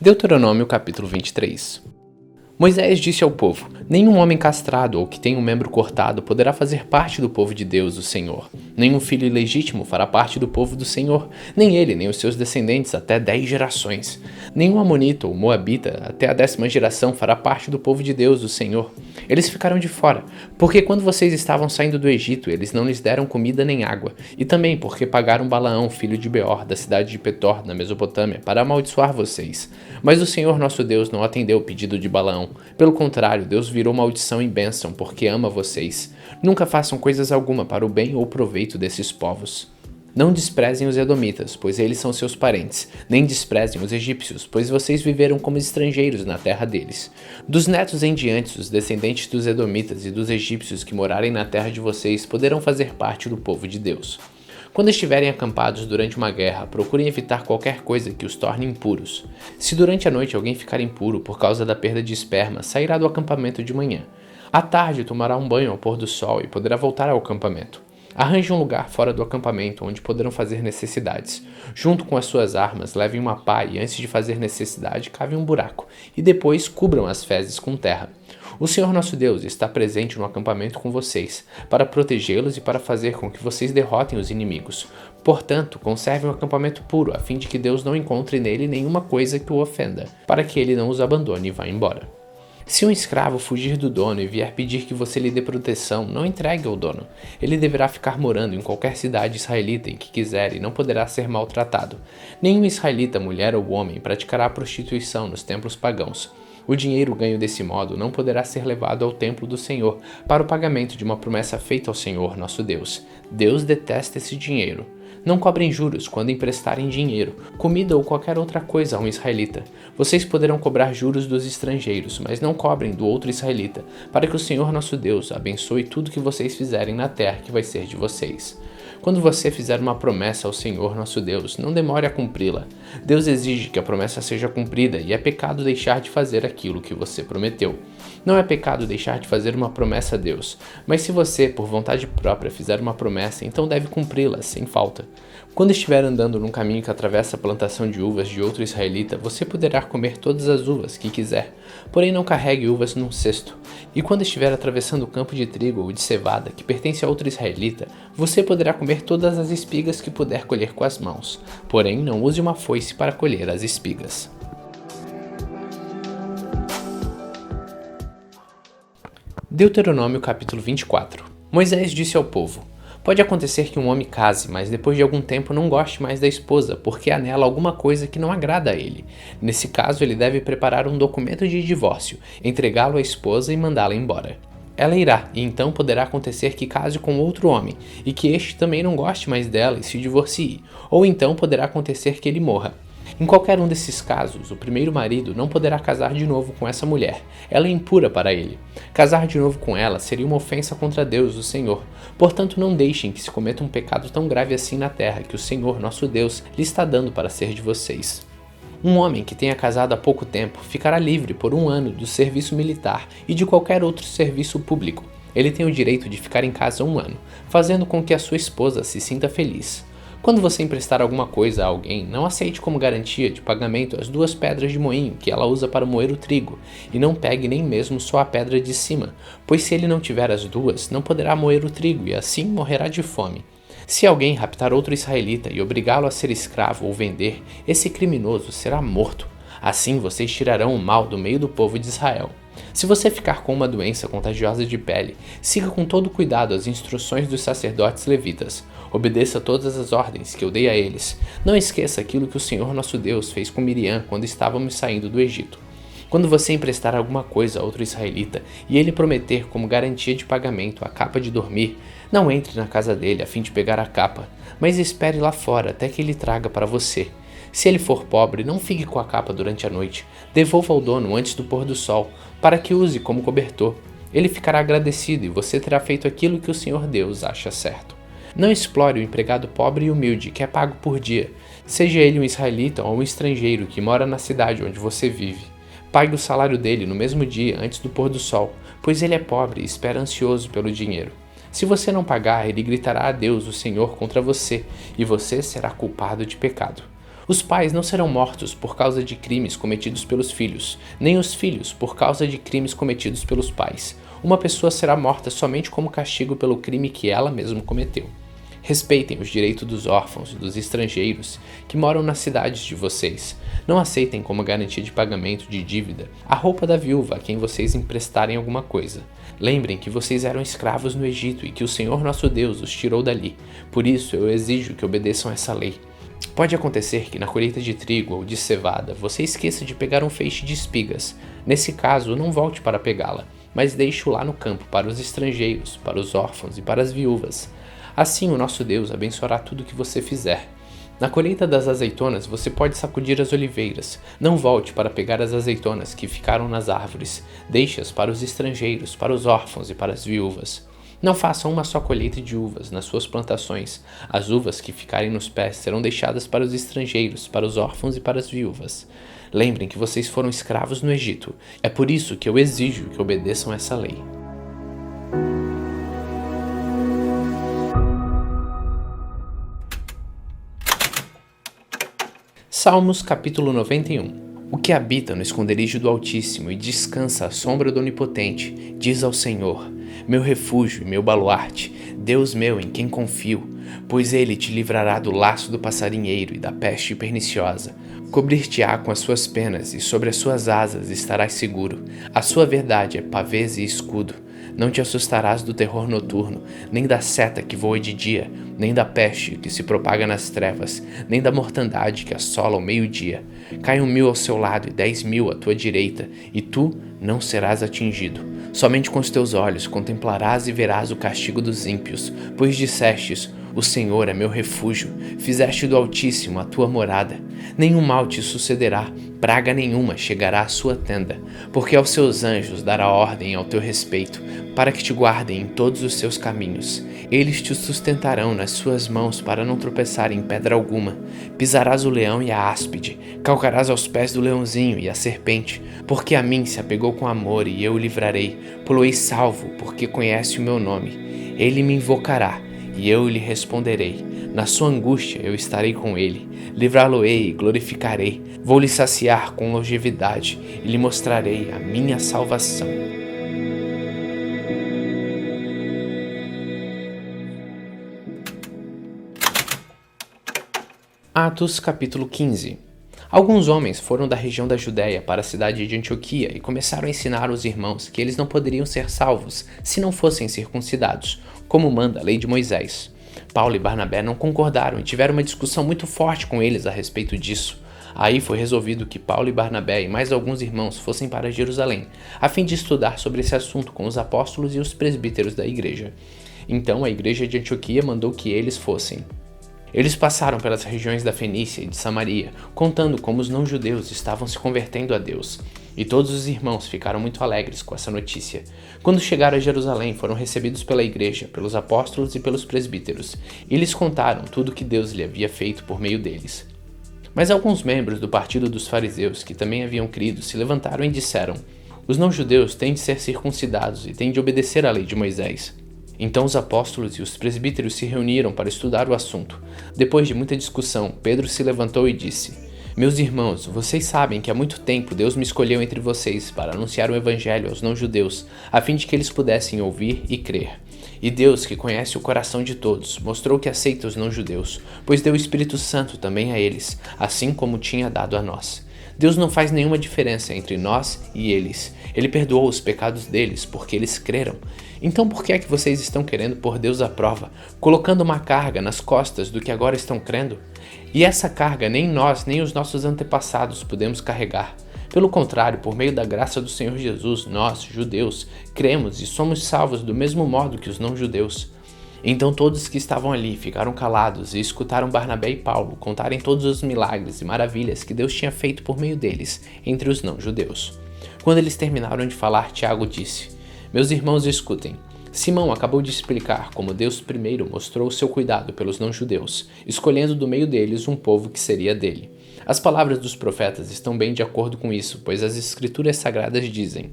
Deuteronômio capítulo 23. Moisés disse ao povo: nenhum homem castrado ou que tenha um membro cortado poderá fazer parte do povo de Deus, o Senhor. Nenhum filho ilegítimo fará parte do povo do Senhor, nem ele, nem os seus descendentes até 10 gerações. Nenhum amonita ou moabita até a 10ª geração fará parte do povo de Deus, o Senhor. Eles ficaram de fora, porque quando vocês estavam saindo do Egito, eles não lhes deram comida nem água, e também porque pagaram Balaão, filho de Beor, da cidade de Petor, na Mesopotâmia, para amaldiçoar vocês. Mas o Senhor nosso Deus não atendeu o pedido de Balaão. Pelo contrário, Deus virou maldição em bênção, porque ama vocês. Nunca façam coisas alguma para o bem ou proveito desses povos. Não desprezem os edomitas, pois eles são seus parentes. Nem desprezem os egípcios, pois vocês viveram como estrangeiros na terra deles. Dos netos em diante, os descendentes dos edomitas e dos egípcios que morarem na terra de vocês poderão fazer parte do povo de Deus. Quando estiverem acampados durante uma guerra, procurem evitar qualquer coisa que os torne impuros. Se durante a noite alguém ficar impuro por causa da perda de esperma, sairá do acampamento de manhã. À tarde tomará um banho ao pôr do sol e poderá voltar ao acampamento. Arranje um lugar fora do acampamento onde poderão fazer necessidades. Junto com as suas armas, levem uma pá e antes de fazer necessidade, cavem um buraco, e depois cubram as fezes com terra. O Senhor nosso Deus está presente no acampamento com vocês, para protegê-los e para fazer com que vocês derrotem os inimigos. Portanto, conservem o acampamento puro, a fim de que Deus não encontre nele nenhuma coisa que o ofenda, para que ele não os abandone e vá embora. Se um escravo fugir do dono e vier pedir que você lhe dê proteção, não entregue ao dono. Ele deverá ficar morando em qualquer cidade israelita em que quiser e não poderá ser maltratado. Nenhum israelita, mulher ou homem, praticará prostituição nos templos pagãos. O dinheiro ganho desse modo não poderá ser levado ao templo do Senhor para o pagamento de uma promessa feita ao Senhor nosso Deus. Deus detesta esse dinheiro. Não cobrem juros quando emprestarem dinheiro, comida ou qualquer outra coisa a um israelita. Vocês poderão cobrar juros dos estrangeiros, mas não cobrem do outro israelita, para que o Senhor nosso Deus abençoe tudo que vocês fizerem na terra que vai ser de vocês. Quando você fizer uma promessa ao Senhor nosso Deus, não demore a cumpri-la. Deus exige que a promessa seja cumprida e é pecado deixar de fazer aquilo que você prometeu. Não é pecado deixar de fazer uma promessa a Deus, mas se você, por vontade própria, fizer uma promessa, então deve cumpri-la, sem falta. Quando estiver andando num caminho que atravessa a plantação de uvas de outro israelita, você poderá comer todas as uvas que quiser, porém não carregue uvas num cesto. E quando estiver atravessando o campo de trigo ou de cevada que pertence a outro israelita, você poderá comer todas as espigas que puder colher com as mãos, porém não use uma foice para colher as espigas. Deuteronômio capítulo 24. Moisés disse ao povo: pode acontecer que um homem case, mas depois de algum tempo não goste mais da esposa, porque há nela alguma coisa que não agrada a ele. Nesse caso, ele deve preparar um documento de divórcio, entregá-lo à esposa e mandá-la embora. Ela irá, e então poderá acontecer que case com outro homem, e que este também não goste mais dela e se divorcie, ou então poderá acontecer que ele morra. Em qualquer um desses casos, o primeiro marido não poderá casar de novo com essa mulher. Ela é impura para ele. Casar de novo com ela seria uma ofensa contra Deus, o Senhor. Portanto, não deixem que se cometa um pecado tão grave assim na terra que o Senhor, nosso Deus, lhe está dando para ser de vocês. Um homem que tenha casado há pouco tempo ficará livre por 1 ano do serviço militar e de qualquer outro serviço público. Ele tem o direito de ficar em casa 1 ano, fazendo com que a sua esposa se sinta feliz. Quando você emprestar alguma coisa a alguém, não aceite como garantia de pagamento as 2 pedras de moinho que ela usa para moer o trigo, e não pegue nem mesmo só a pedra de cima, pois se ele não tiver as 2, não poderá moer o trigo e assim morrerá de fome. Se alguém raptar outro israelita e obrigá-lo a ser escravo ou vender, esse criminoso será morto. Assim vocês tirarão o mal do meio do povo de Israel. Se você ficar com uma doença contagiosa de pele, siga com todo cuidado as instruções dos sacerdotes levitas. Obedeça todas as ordens que eu dei a eles. Não esqueça aquilo que o Senhor nosso Deus fez com Miriam quando estávamos saindo do Egito. Quando você emprestar alguma coisa a outro israelita e ele prometer como garantia de pagamento a capa de dormir, não entre na casa dele a fim de pegar a capa, mas espere lá fora até que ele traga para você. Se ele for pobre, não fique com a capa durante a noite. Devolva ao dono antes do pôr do sol, para que use como cobertor. Ele ficará agradecido e você terá feito aquilo que o Senhor Deus acha certo. Não explore o empregado pobre e humilde que é pago por dia, seja ele um israelita ou um estrangeiro que mora na cidade onde você vive. Pague o salário dele no mesmo dia antes do pôr do sol, pois ele é pobre e espera ansioso pelo dinheiro. Se você não pagar, ele gritará a Deus, o Senhor, contra você, e você será culpado de pecado. Os pais não serão mortos por causa de crimes cometidos pelos filhos, nem os filhos por causa de crimes cometidos pelos pais. Uma pessoa será morta somente como castigo pelo crime que ela mesma cometeu. Respeitem os direitos dos órfãos, dos estrangeiros que moram nas cidades de vocês. Não aceitem como garantia de pagamento de dívida a roupa da viúva a quem vocês emprestarem alguma coisa. Lembrem que vocês eram escravos no Egito e que o Senhor nosso Deus os tirou dali. Por isso eu exijo que obedeçam essa lei. Pode acontecer que na colheita de trigo ou de cevada você esqueça de pegar um feixe de espigas. Nesse caso, não volte para pegá-la, mas deixe-o lá no campo para os estrangeiros, para os órfãos e para as viúvas. Assim o nosso Deus abençoará tudo o que você fizer. Na colheita das azeitonas você pode sacudir as oliveiras. Não volte para pegar as azeitonas que ficaram nas árvores. Deixe-as para os estrangeiros, para os órfãos e para as viúvas. Não façam uma só colheita de uvas nas suas plantações. As uvas que ficarem nos pés serão deixadas para os estrangeiros, para os órfãos e para as viúvas. Lembrem que vocês foram escravos no Egito. É por isso que eu exijo que obedeçam essa lei. Salmos capítulo 91. O que habita no esconderijo do Altíssimo e descansa à sombra do Onipotente, diz ao Senhor: meu refúgio e meu baluarte, Deus meu em quem confio, pois ele te livrará do laço do passarinheiro e da peste perniciosa. Cobrir-te-á com as suas penas e sobre as suas asas estarás seguro. A sua verdade é pavês e escudo. Não te assustarás do terror noturno, nem da seta que voa de dia, nem da peste que se propaga nas trevas, nem da mortandade que assola ao meio-dia. Caiam 1000 ao seu lado e 10.000 à tua direita, e tu não serás atingido. Somente com os teus olhos contemplarás e verás o castigo dos ímpios, pois dissestes: o Senhor é meu refúgio, fizeste do Altíssimo a tua morada. Nenhum mal te sucederá, praga nenhuma chegará à sua tenda, porque aos seus anjos dará ordem ao teu respeito, para que te guardem em todos os seus caminhos. Eles te sustentarão nas suas mãos para não tropeçar em pedra alguma. Pisarás o leão e a áspide, calcarás aos pés do leãozinho e a serpente, porque a mim se apegou com amor e eu o livrarei. Pô-lo-ei salvo, porque conhece o meu nome. Ele me invocará e eu lhe responderei. Na sua angústia eu estarei com ele. Livrá-lo-ei e glorificarei. Vou-lhe saciar com longevidade e lhe mostrarei a minha salvação. Atos capítulo 15. Alguns homens foram da região da Judéia para a cidade de Antioquia e começaram a ensinar aos irmãos que eles não poderiam ser salvos se não fossem circuncidados, como manda a lei de Moisés. Paulo e Barnabé não concordaram e tiveram uma discussão muito forte com eles a respeito disso. Aí foi resolvido que Paulo e Barnabé e mais alguns irmãos fossem para Jerusalém, a fim de estudar sobre esse assunto com os apóstolos e os presbíteros da igreja. Então a igreja de Antioquia mandou que eles fossem. Eles passaram pelas regiões da Fenícia e de Samaria, contando como os não-judeus estavam se convertendo a Deus. E todos os irmãos ficaram muito alegres com essa notícia. Quando chegaram a Jerusalém, foram recebidos pela igreja, pelos apóstolos e pelos presbíteros, e lhes contaram tudo o que Deus lhe havia feito por meio deles. Mas alguns membros do partido dos fariseus, que também haviam crido, se levantaram e disseram: os não-judeus têm de ser circuncidados e têm de obedecer à lei de Moisés. Então os apóstolos e os presbíteros se reuniram para estudar o assunto. Depois de muita discussão, Pedro se levantou e disse: meus irmãos, vocês sabem que há muito tempo Deus me escolheu entre vocês para anunciar o evangelho aos não-judeus, a fim de que eles pudessem ouvir e crer. E Deus, que conhece o coração de todos, mostrou que aceita os não-judeus, pois deu o Espírito Santo também a eles, assim como tinha dado a nós. Deus não faz nenhuma diferença entre nós e eles. Ele perdoou os pecados deles porque eles creram. Então por que é que vocês estão querendo pôr Deus à prova, colocando uma carga nas costas do que agora estão crendo? E essa carga nem nós, nem os nossos antepassados podemos carregar. Pelo contrário, por meio da graça do Senhor Jesus, nós, judeus, cremos e somos salvos do mesmo modo que os não-judeus. Então todos que estavam ali ficaram calados e escutaram Barnabé e Paulo contarem todos os milagres e maravilhas que Deus tinha feito por meio deles, entre os não-judeus. Quando eles terminaram de falar, Tiago disse: meus irmãos, escutem. Simão acabou de explicar como Deus primeiro mostrou o seu cuidado pelos não-judeus, escolhendo do meio deles um povo que seria dele. As palavras dos profetas estão bem de acordo com isso, pois as escrituras sagradas dizem: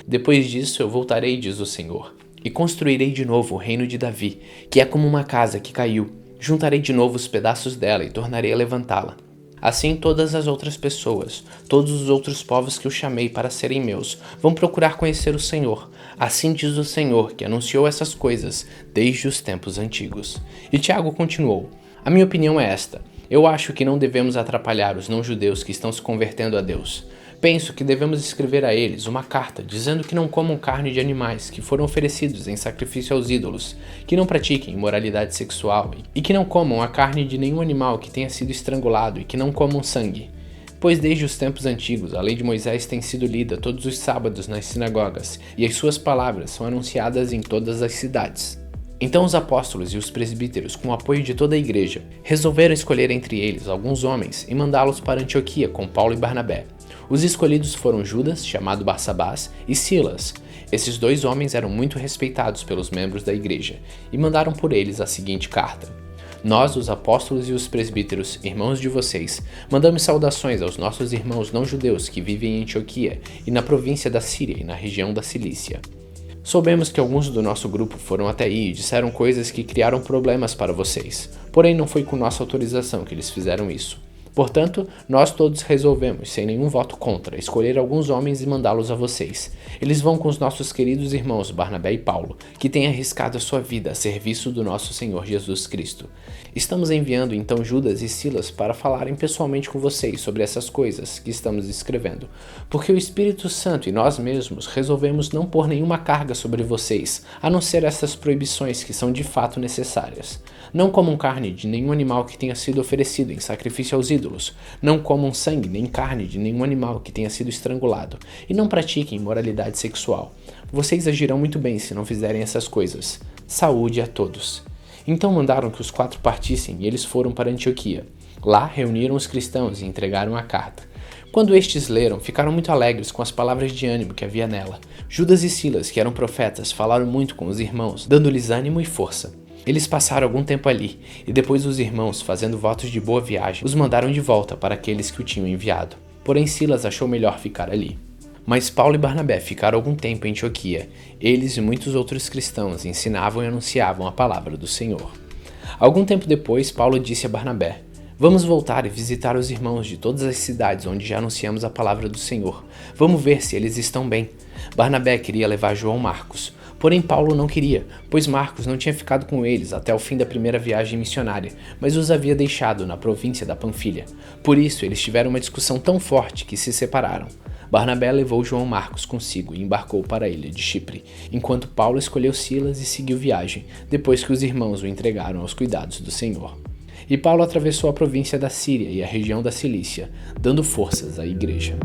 depois disso eu voltarei, diz o Senhor, e construirei de novo o reino de Davi, que é como uma casa que caiu. Juntarei de novo os pedaços dela e tornarei a levantá-la. Assim todas as outras pessoas, todos os outros povos que eu chamei para serem meus, vão procurar conhecer o Senhor. Assim diz o Senhor, que anunciou essas coisas desde os tempos antigos. E Tiago continuou: a minha opinião é esta. Eu acho que não devemos atrapalhar os não-judeus que estão se convertendo a Deus. Penso que devemos escrever a eles uma carta dizendo que não comam carne de animais que foram oferecidos em sacrifício aos ídolos, que não pratiquem imoralidade sexual e que não comam a carne de nenhum animal que tenha sido estrangulado e que não comam sangue. Pois desde os tempos antigos a lei de Moisés tem sido lida todos os sábados nas sinagogas e as suas palavras são anunciadas em todas as cidades. Então os apóstolos e os presbíteros, com o apoio de toda a igreja, resolveram escolher entre eles alguns homens e mandá-los para Antioquia com Paulo e Barnabé. Os escolhidos foram Judas, chamado Barsabás, e Silas. Esses dois homens eram muito respeitados pelos membros da igreja, e mandaram por eles a seguinte carta: Nós, os apóstolos e os presbíteros, irmãos de vocês, mandamos saudações aos nossos irmãos não-judeus que vivem em Antioquia e na província da Síria e na região da Cilícia. Soubemos que alguns do nosso grupo foram até aí e disseram coisas que criaram problemas para vocês, porém não foi com nossa autorização que eles fizeram isso. Portanto, nós todos resolvemos, sem nenhum voto contra, escolher alguns homens e mandá-los a vocês. Eles vão com os nossos queridos irmãos Barnabé e Paulo, que têm arriscado a sua vida a serviço do nosso Senhor Jesus Cristo. Estamos enviando então Judas e Silas para falarem pessoalmente com vocês sobre essas coisas que estamos escrevendo, porque o Espírito Santo e nós mesmos resolvemos não pôr nenhuma carga sobre vocês, a não ser essas proibições que são de fato necessárias. Não comam carne de nenhum animal que tenha sido oferecido em sacrifício aos ídolos. Não comam sangue nem carne de nenhum animal que tenha sido estrangulado. E não pratiquem imoralidade sexual. Vocês agirão muito bem se não fizerem essas coisas. Saúde a todos. Então mandaram que os 4 partissem e eles foram para Antioquia. Lá reuniram os cristãos e entregaram a carta. Quando estes leram, ficaram muito alegres com as palavras de ânimo que havia nela. Judas e Silas, que eram profetas, falaram muito com os irmãos, dando-lhes ânimo e força. Eles passaram algum tempo ali, e depois os irmãos, fazendo votos de boa viagem, os mandaram de volta para aqueles que o tinham enviado. Porém Silas achou melhor ficar ali. Mas Paulo e Barnabé ficaram algum tempo em Antioquia. Eles e muitos outros cristãos ensinavam e anunciavam a palavra do Senhor. Algum tempo depois, Paulo disse a Barnabé: Vamos voltar e visitar os irmãos de todas as cidades onde já anunciamos a palavra do Senhor. Vamos ver se eles estão bem. Barnabé queria levar João Marcos. Porém Paulo não queria, pois Marcos não tinha ficado com eles até o fim da primeira viagem missionária, mas os havia deixado na província da Panfilha. Por isso eles tiveram uma discussão tão forte que se separaram. Barnabé levou João Marcos consigo e embarcou para a ilha de Chipre, enquanto Paulo escolheu Silas e seguiu viagem, depois que os irmãos o entregaram aos cuidados do Senhor. E Paulo atravessou a província da Síria e a região da Cilícia, dando forças à igreja.